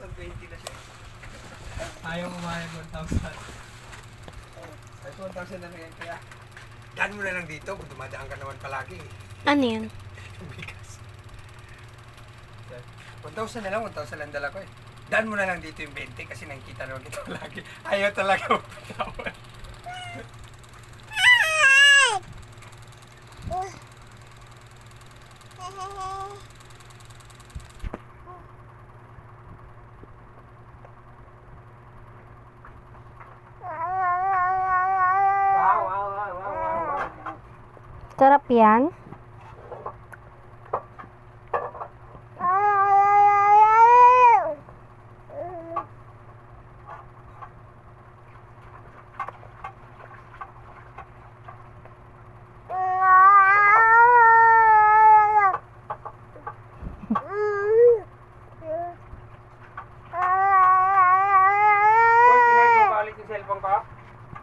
1,020 na siya. Ayaw mo mahal 1,000. Ay, 1,000 na rin kaya. Daan mo na lang dito kung dumadaan ka naman palagi. Ano yan? Bigas. 1,000 na lang, 1,000 lang dala ko eh. Daan mo na lang dito yung 20 kasi nakikita naman kita palagi. Ayaw talaga magpatawad. Sarap yan? Hoy, kinain mo ba ulit yung cellphone ko?